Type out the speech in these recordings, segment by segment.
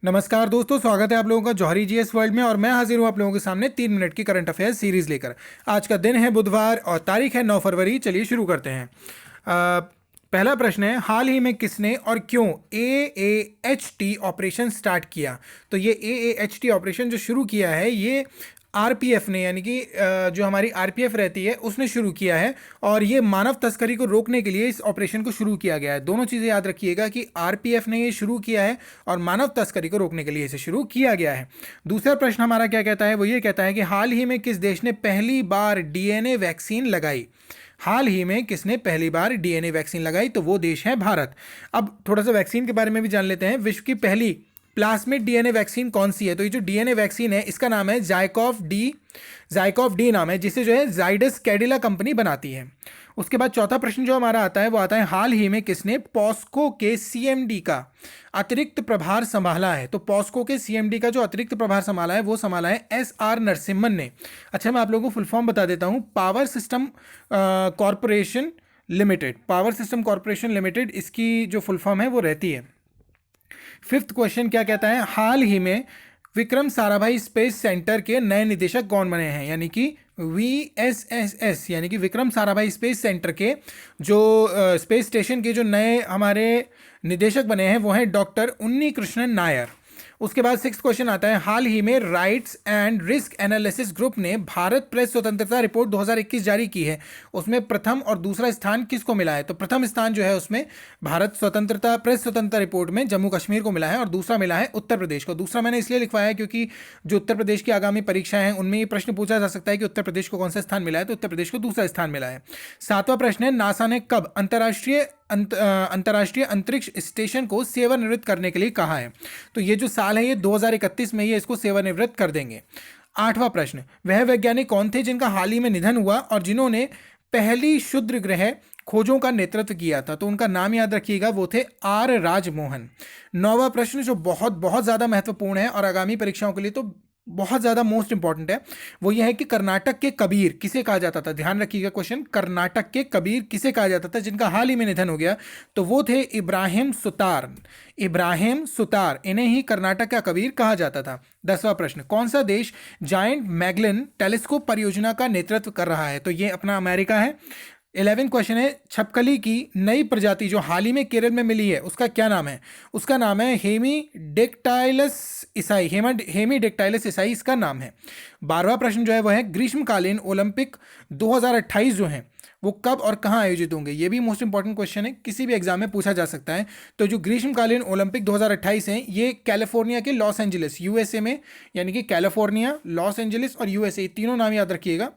नमस्कार दोस्तों, स्वागत है आप लोगों का जौहरी जीएस वर्ल्ड में। और मैं हाजिर हूं आप लोगों के सामने 3 मिनट की करंट अफेयर्स सीरीज लेकर। आज का दिन है बुधवार और तारीख है 9 फरवरी। चलिए शुरू करते हैं। पहला प्रश्न है, हाल ही में किसने और क्यों AAHT ऑपरेशन स्टार्ट किया? तो ये AAHT ऑपरेशन जो शुरू किया है ये आरपीएफ ने, यानी कि जो हमारी आरपीएफ रहती है उसने शुरू किया है। और ये मानव तस्करी को रोकने के लिए इस ऑपरेशन को शुरू किया गया है। दोनों चीज़ें याद रखिएगा कि आरपीएफ ने ये शुरू किया है और मानव तस्करी को रोकने के लिए इसे शुरू किया गया है। दूसरा प्रश्न हमारा क्या कहता है, वो ये कहता है कि हाल ही में किस देश ने पहली बार डीएनए वैक्सीन लगाई? हाल ही में किसने पहली बार डीएनए वैक्सीन लगाई? तो वो देश है भारत। अब थोड़ा सा वैक्सीन के बारे में भी जान लेते हैं। विश्व की पहली प्लाज्मिड डीएनए वैक्सीन कौन सी है? तो ये जो डीएनए वैक्सीन है इसका नाम है जाइकॉव डी नाम है, जिसे जो है जाइडस कैडिला कंपनी बनाती है। उसके बाद चौथा प्रश्न जो हमारा आता है वो आता है, हाल ही में किसने पॉस्को के सीएमडी का अतिरिक्त प्रभार संभाला है? तो पॉस्को के सीएमडी का जो अतिरिक्त प्रभार संभाला है वो संभाला है SR नरसिम्हन ने। अच्छा, मैं आप लोगों को फुल फॉर्म बता देता हूँ। Power system corporation limited, power system corporation limited इसकी जो फुल फॉर्म है वो रहती है। फिफ्थ क्वेश्चन क्या कहता है, हाल ही में विक्रम साराभाई स्पेस सेंटर के नए निदेशक कौन बने हैं? यानी कि VSS यानी कि विक्रम साराभाई स्पेस सेंटर के जो स्पेस स्टेशन के जो नए हमारे निदेशक बने हैं वो हैं डॉक्टर उन्नी कृष्णन नायर। उसके बाद सिक्स क्वेश्चन आता है, हाल ही में rights and risk analysis group ने भारत प्रेस स्वतंत्रता रिपोर्ट 2021 जारी की है। उसमें प्रथम और दूसरा स्थान किसको मिला है? तो प्रथम स्थान जो है उसमें भारत स्वतंत्रता प्रेस स्वतंत्रता रिपोर्ट में जम्मू कश्मीर को मिला है और दूसरा मिला है उत्तर प्रदेश को। दूसरा मैंने इसलिए लिखवाया है क्योंकि जो उत्तर प्रदेश की आगामी परीक्षाएं हैं उनमें ये प्रश्न पूछा जा सकता है कि उत्तर प्रदेश को कौन सा स्थान मिला है, तो उत्तर प्रदेश को दूसरा स्थान मिला है। सातवां प्रश्न है, नासा ने कब अंतर्राष्ट्रीय अंतरिक्ष स्टेशन को सेवानिवृत्त करने के लिए कहा है? तो ये जो साल है ये 2031 में ये इसको सेवानिवृत्त कर देंगे। आठवां प्रश्न, वह वैज्ञानिक कौन थे जिनका हाल ही में निधन हुआ और जिन्होंने पहली क्षुद्र ग्रह खोजों का नेतृत्व किया था? तो उनका नाम याद रखिएगा, वो थे R राजमोहन। नौवां प्रश्न जो बहुत बहुत ज़्यादा महत्वपूर्ण है और आगामी परीक्षाओं के लिए तो बहुत ज़्यादा मोस्ट इंपॉर्टेंट है, वो ये है कि कर्नाटक के कबीर किसे कहा जाता था? ध्यान रखिएगा क्वेश्चन, कर्नाटक के कबीर किसे कहा जाता था जिनका हाल ही में निधन हो गया? तो वो थे इब्राहिम सुतार, इन्हें ही कर्नाटक का कबीर कहा जाता था। 10वां प्रश्न, कौन सा देश जायंट मैगलन टेलीस्कोप परियोजना का नेतृत्व कर रहा है? तो ये अपना अमेरिका है। 11वां क्वेश्चन है, छपकली की नई प्रजाति जो हाल ही में केरल में मिली है उसका क्या नाम है? उसका नाम है हेमीडेक्टाइलस इसाई इसका नाम है। 12वां प्रश्न जो है वो है, ग्रीष्मकालीन ओलंपिक 2028 जो है वो कब और कहाँ आयोजित होंगे? ये भी मोस्ट इंपॉर्टेंट क्वेश्चन है, किसी भी एग्जाम में पूछा जा सकता है। तो जो ग्रीष्मकालीन ओलंपिक 2028 हैं ये कैलिफोर्निया के लॉस एंजलिस USA में, यानी कि कैलिफोर्निया, लॉस एंजलिस और USA तीनों नाम याद रखिएगा।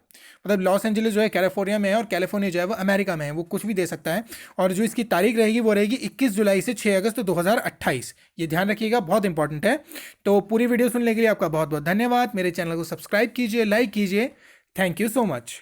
मतलब लॉस एंजलिस जो है कैलिफोर्निया में है और कैलिफोर्निया जो है वो अमेरिका में है, वो कुछ भी दे सकता है। और जो इसकी तारीख रहेगी वो रहेगी 21 जुलाई से 6 अगस्त 2028। ये ध्यान रखिएगा, बहुत इंपॉर्टेंट है। तो पूरी वीडियो सुनने के लिए आपका बहुत बहुत धन्यवाद। मेरे चैनल को सब्सक्राइब कीजिए, लाइक कीजिए। Thank you so much.